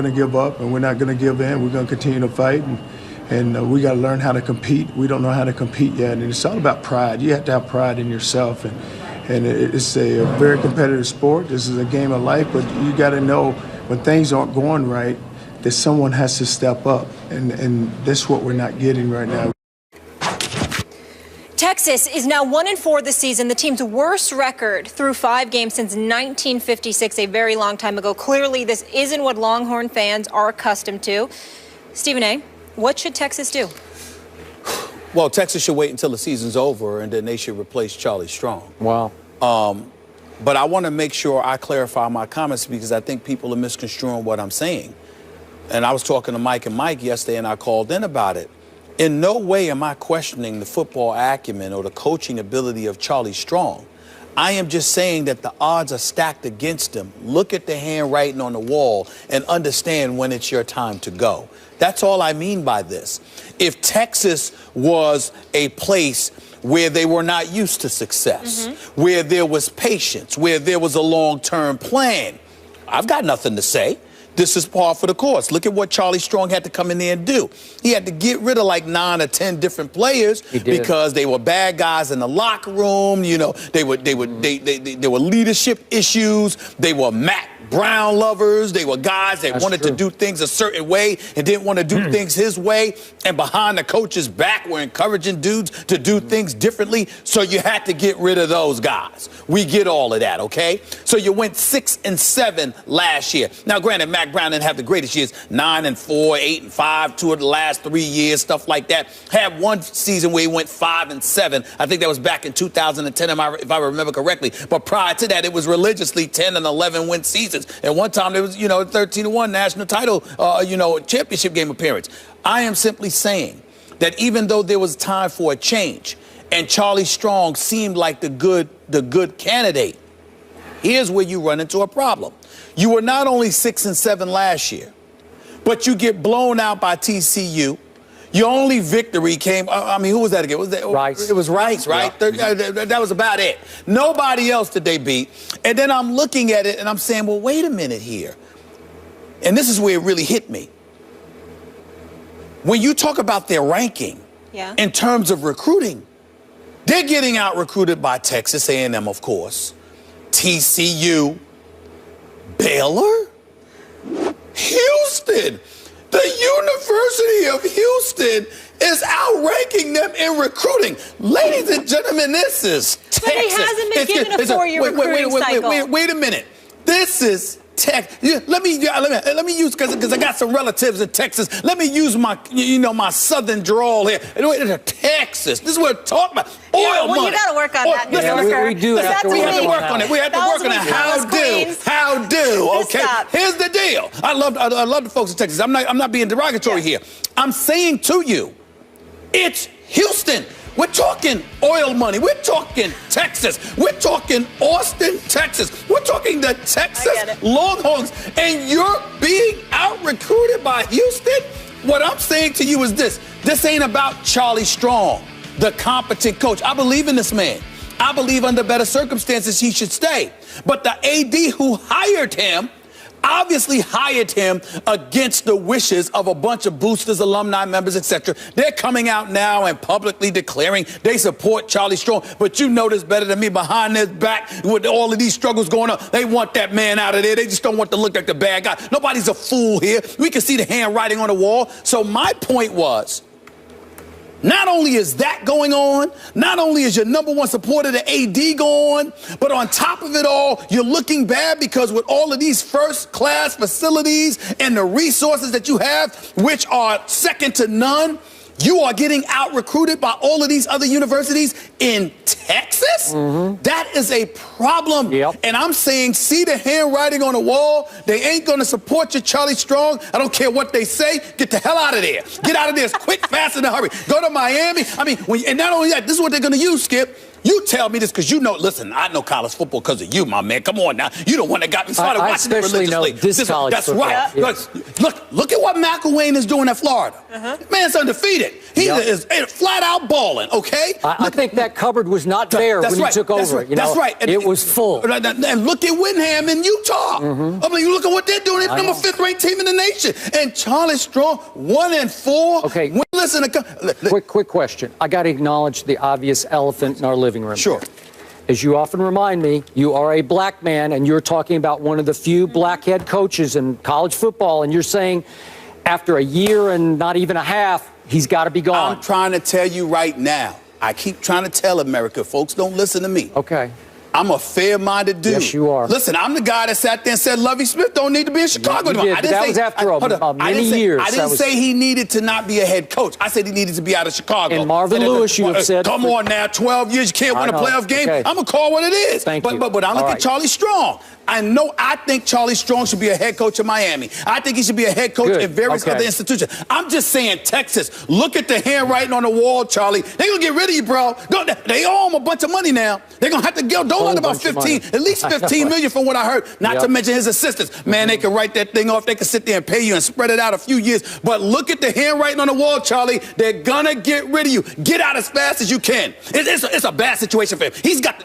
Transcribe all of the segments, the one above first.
going to give up, and we're not going to give in. We're going to continue to fight, and we got to learn how to compete. We don't know how to compete yet, and it's all about pride. You have to have pride in yourself, and it's a very competitive sport. This is a game of life, but you got to know when things aren't going right that someone has to step up, and that's what we're not getting right now. Texas is now 1-4 this season, the team's worst record through 5 games since 1956, a very long time ago. Clearly, this isn't what Longhorn fans are accustomed to. Stephen A., what should Texas do? Well, Texas should wait until the season's over, and then they should replace Charlie Strong. Wow. But I want to make sure I clarify my comments because I think people are misconstruing what I'm saying. And I was talking to Mike and Mike yesterday, and I called in about it. In no way am I questioning the football acumen or the coaching ability of Charlie Strong. I am just saying that the odds are stacked against him. Look at the handwriting on the wall and understand when it's your time to go. That's all I mean by this. If Texas was a place where they were not used to success, where there was patience, where there was a long-term plan, I've got nothing to say. This is par for the course. Look at what Charlie Strong had to come in there and do. He had to get rid of like 9 or 10 different players because they were bad guys in the locker room. You know, there were leadership issues. They were Matt Brown lovers. They were guys that wanted to do things a certain way and didn't want to do things his way. And behind the coach's back were encouraging dudes to do things differently. So you had to get rid of those guys. We get all of that, okay? So you went 6-7 last year. Now, granted, Matt Brown didn't have the greatest years, 9-4, 8-5, 2 of the last 3 years, stuff like that. Had one season where he went 5-7. I think that was back in 2010, if I remember correctly. But prior to that, it was religiously 10 and 11 win seasons. At one time, there was, 13-1 national title, championship game appearance. I am simply saying that even though there was time for a change and Charlie Strong seemed like the good candidate, here's where you run into a problem. You were not only 6-7 last year, but you get blown out by TCU. Your only victory came, who was that again? Rice. It was Rice, right? Yeah. That was about it. Nobody else did they beat. And then I'm looking at it and I'm saying, well, wait a minute here. And this is where it really hit me. When you talk about their ranking in terms of recruiting, they're getting out-recruited by Texas A&M, of course, TCU, Baylor, Houston. The University of Houston is outranking them in recruiting. Ladies and gentlemen, this is Texas. But he hasn't been given a 4-year recruiting cycle. Wait a minute. This is Texas. Let me use, because I got some relatives in Texas. Let me use my, my southern drawl here. Texas. This is what we're talking about. Oil money. You got to work on that, New Yorker. We do have to work on it. We have to work on it. How do? Okay. Here's the deal. I love the folks in Texas. I'm not being derogatory here. I'm saying to you, it's Houston. We're talking oil money. We're talking Texas. We're talking Austin, Texas. We're talking the Texas Longhorns. And you're being out-recruited by Houston? What I'm saying to you is this. This ain't about Charlie Strong, the competent coach. I believe in this man. I believe under better circumstances he should stay. But the AD who hired him obviously hired him against the wishes of a bunch of boosters, alumni members, etc. They're coming out now and publicly declaring they support Charlie Strong. But you know this better than me. Behind their back, with all of these struggles going on, they want that man out of there. They just don't want to look like the bad guy. Nobody's a fool here. We can see the handwriting on the wall. So my point was, not only is that going on, not only is your number one supporter, the AD, going, but on top of it all, you're looking bad because with all of these first-class facilities and the resources that you have, which are second to none, you are getting out-recruited by all of these other universities in Texas? That is a problem. And I'm saying, see the handwriting on the wall? They ain't going to support you, Charlie Strong. I don't care what they say. Get the hell out of there. Get out of there as quick, fast, in a hurry. Go to Miami. And not only that, this is what they're going to use, Skip. You tell me this because you know, listen, I know college football because of you, my man. Come on now. You the one that got me started watching it religiously. This college that's football. right. Yeah. Look at what McElwain is doing at Florida. Man's undefeated. He is flat out balling, okay? I think that cupboard was not bare when he took over. That's right. It was full. And look at Windham in Utah. I mean, you look at what they're doing. They're number 5th ranked team in the nation. And Charlie Strong, 1-4. Okay. Listen, Quick question. I got to acknowledge the obvious elephant in our living room. Sure. As you often remind me, you are a black man, and you're talking about one of the few black head coaches in college football, and you're saying after a year and not even a half, he's got to be gone. I'm trying to tell you right now. I keep trying to tell America, folks, don't listen to me. Okay. I'm a fair-minded dude. Yes, you are. Listen, I'm the guy that sat there and said Lovie Smith don't need to be in Chicago anymore. You did, but that was after many years. I didn't say he needed to not be a head coach. I said he needed to be out of Chicago. And Marvin Lewis, you have said. Come on now, 12 years, you can't win a playoff game. Okay. I'm going to call what it is. Thank you. But I look at Charlie Strong. I think Charlie Strong should be a head coach in Miami. I think he should be a head coach in various other institutions. I'm just saying, Texas, look at the handwriting on the wall, Charlie. They're going to get rid of you, bro. They owe him a bunch of money now. They're going to have to don't let about 15, at least 15 million from what I heard, not to mention his assistants. Man, they can write that thing off. They can sit there and pay you and spread it out a few years. But look at the handwriting on the wall, Charlie. They're going to get rid of you. Get out as fast as you can. It's a bad situation for him.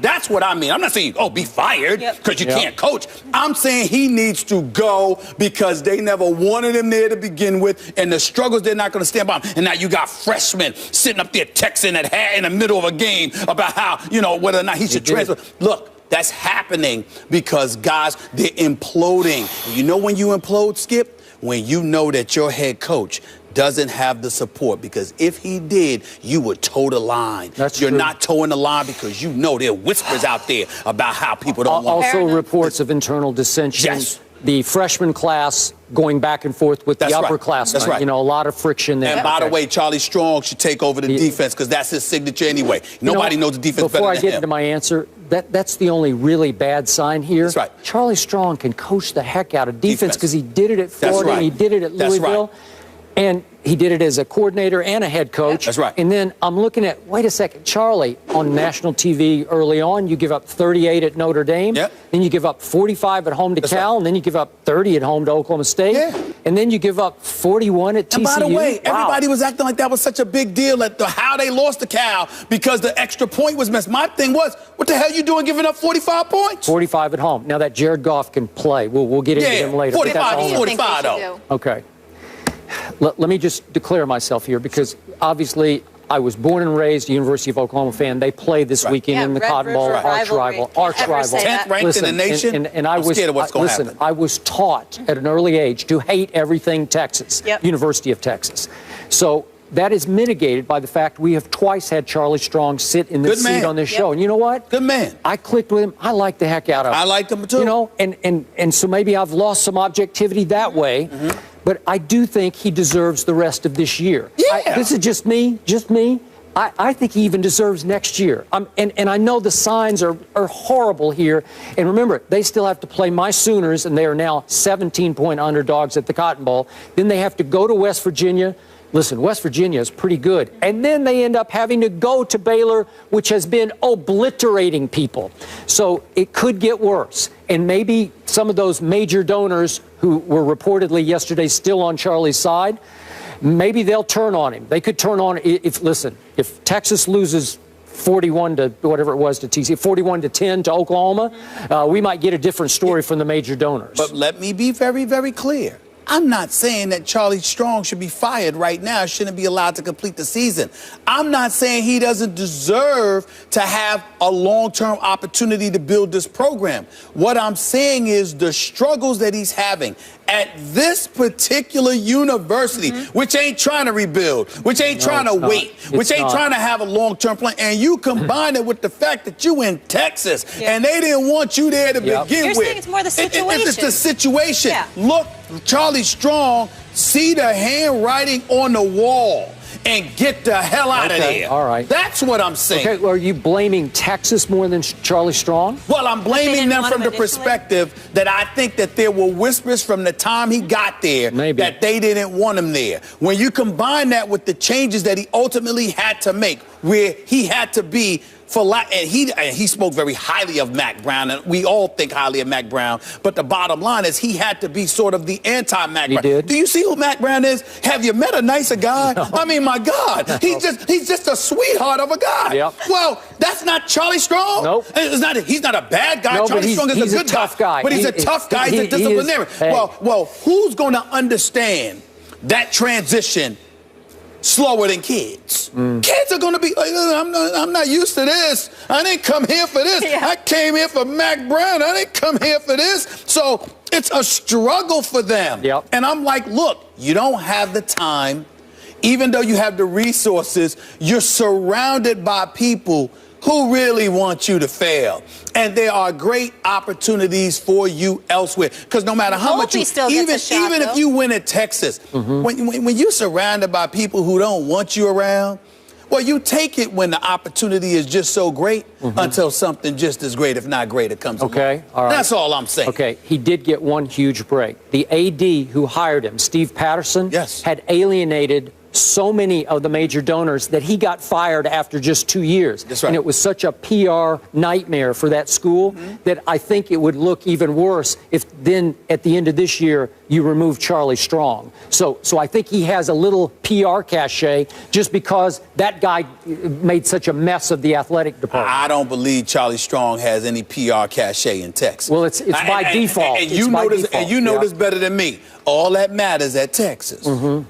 That's what I mean. I'm not saying, be fired because you can't coach. I'm saying he needs to go because they never wanted him there to begin with, and the struggles they're not going to stand by him. And now you got freshmen sitting up there texting in the middle of a game about how, whether or not he should transfer. Look, that's happening because, guys, they're imploding. You know when you implode, Skip? When you know that your head coach doesn't have the support, because if he did, you would toe the line. You're not towing the line because you know there are whispers out there about how people don't want. Also reports of internal dissension. Yes. The freshman class going back and forth with the upperclassmen. That's right. A lot of friction there. And by the way, Charlie Strong should take over the defense because that's his signature anyway. Nobody knows the defense better than him. Before I get into my answer, that's the only really bad sign here. That's right. Charlie Strong can coach the heck out of defense because he did it at Florida and he did it at Louisville. Right. And he did it as a coordinator and a head coach. That's right. And then I'm looking at, wait a second, Charlie, on national TV early on, you give up 38 at Notre Dame. Yep. Then you give up 45 at home to Cal. Right. And then you give up 30 at home to Oklahoma State. Yeah. And then you give up 41 at TCU. And by the way, everybody was acting like that was such a big deal at how they lost to Cal because the extra point was missed. My thing was, what the hell are you doing giving up 45 points? 45 at home. Now that Jared Goff can play. We'll get into him later. 45 though. Okay. Let me just declare myself here because obviously I was born and raised a University of Oklahoma fan. They play this weekend in the Cotton Bowl, arch rival. 10th ranked in the nation. And I was scared of what's going to happen. I was taught at an early age to hate everything Texas, University of Texas. So that is mitigated by the fact we have twice had Charlie Strong sit in this seat on this show. And you know what? Good man. I clicked with him. I like the heck out of him. I liked him too. And so maybe I've lost some objectivity that way. But I do think he deserves the rest of this year. Yeah. This is just me. I think he even deserves next year. And I know the signs are horrible here. And remember, they still have to play my Sooners, and they are now 17-point underdogs at the Cotton Bowl. Then they have to go to West Virginia. Listen, West Virginia is pretty good. And then they end up having to go to Baylor, which has been obliterating people. So it could get worse. And maybe some of those major donors who were reportedly yesterday still on Charlie's side, maybe they'll turn on him. They could turn on if Texas loses 41 to whatever it was to TCU, 41 to 10 to Oklahoma, we might get a different story from the major donors. But let me be very, very clear. I'm not saying that Charlie Strong should be fired right now, shouldn't be allowed to complete the season. I'm not saying he doesn't deserve to have a long-term opportunity to build this program. What I'm saying is the struggles that he's having at this particular university, which ain't trying to rebuild, which ain't trying to wait, which ain't trying to have a long-term plan, and you combine it with the fact that you in Texas and they didn't want you there to begin with. You're saying it's more the situation. It's the situation. Yeah. Look, Charlie Strong, see the handwriting on the wall and get the hell out of there. All right. That's what I'm saying. Okay, well, are you blaming Texas more than Charlie Strong? Well, I'm blaming them from the perspective that I think that there were whispers from the time he got there that they didn't want him there. When you combine that with the changes that he ultimately had to make, where he had to be and he spoke very highly of Mac Brown, and we all think highly of Mac Brown. But the bottom line is he had to be sort of the anti-Mac Brown. Did. Do you see who Mac Brown is? Have you met a nicer guy? No. I mean, my God, he's just a sweetheart of a guy. Yep. Well, that's not Charlie Strong. Nope. He's not a bad guy. No, Charlie Strong is a good tough guy. But he's a tough guy. He's a disciplinarian. Well, who's going to understand that transition slower than kids? Kids are going to be like, I'm not used to this. I didn't come here for this. Yeah. I came here for Mac Brown. I didn't come here for this. So it's a struggle for them. Yep. And I'm like, look, you don't have the time. Even though you have the resources, you're surrounded by people who really want you to fail. And there are great opportunities for you elsewhere. Because no matter how much even if you win at Texas, when you're surrounded by people who don't want you around, well, you take it when the opportunity is just so great until something just as great, if not greater, comes along. Okay, all right. That's all I'm saying. Okay, he did get one huge break. The AD who hired him, Steve Patterson, Yes. had alienated so many of the major donors that he got fired after just 2 years. That's right. And it was such a PR nightmare for that school that I think it would look even worse if then at the end of this year you remove Charlie Strong. So I think he has a little PR cachet just because that guy made such a mess of the athletic department. I don't believe Charlie Strong has any PR cachet in Texas. Well, it's by default. And you know this better than me. All that matters at Texas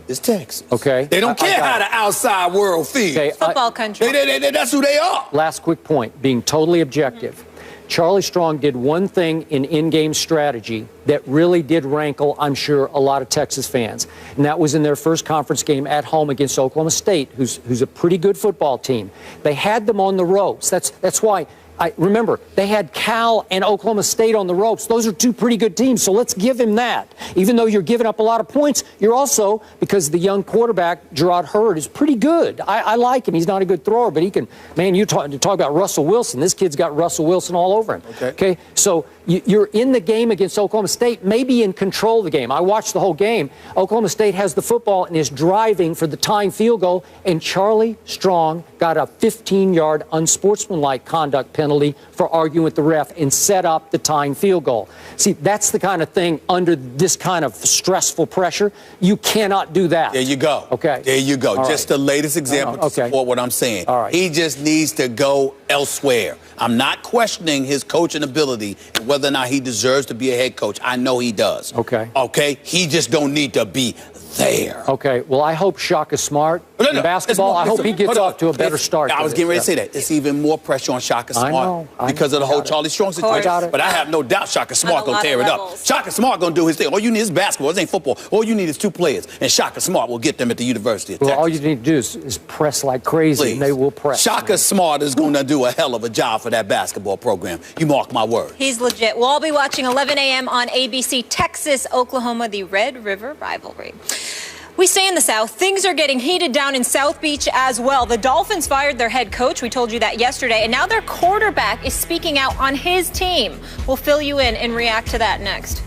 is Texas. Okay. They don't care how the outside world feels. Okay, Football country. That's who they are. Last quick point, being totally objective. Charlie Strong did one thing in-game strategy that really did rankle, I'm sure, a lot of Texas fans. And that was in their first conference game at home against Oklahoma State, who's a pretty good football team. They had them on the ropes. That's why. Remember, they had Cal and Oklahoma State on the ropes. Those are two pretty good teams, so let's give him that. Even though you're giving up a lot of points, you're also, because the young quarterback, Gerard Hurd, is pretty good. I like him. He's not a good thrower, but he can, man, you talk about Russell Wilson. This kid's got Russell Wilson all over him. Okay? So you're in the game against Oklahoma State, maybe in control of the game. I watched the whole game. Oklahoma State has the football and is driving for the tying field goal, and Charlie Strong got a 15-yard unsportsmanlike conduct penalty for arguing with the ref and set up the tying field goal. See, that's the kind of thing under this kind of stressful pressure. You cannot do that. There you go. Okay. There you go. All just right. the latest example to support what I'm saying. All right. He just needs to go elsewhere. I'm not questioning his coaching ability and whether or not he deserves to be a head coach. I know he does. Okay. Okay? He just don't need to be there. Okay. Well, I hope Shaka Smart in basketball. I hope he gets off to a better start. I was getting ready to say that. It's even more pressure on Shaka Smart because of the whole Charlie Strong situation. But I have no doubt Shaka Smart going to tear it up. Shaka Smart going to do his thing. All you need is basketball. This ain't football. All you need is two players. And Shaka Smart will get them at the University of Texas. All you need to do is press like crazy, and they will press. Shaka Smart is going to do a hell of a job for that basketball program. You mark my word. He's legit. We'll all be watching 11 a.m. on ABC, Texas, Oklahoma, the Red River rivalry. We stay in the South. Things are getting heated down in South Beach as well. The Dolphins fired their head coach. We told you that yesterday. And now their quarterback is speaking out on his team. We'll fill you in and react to that next.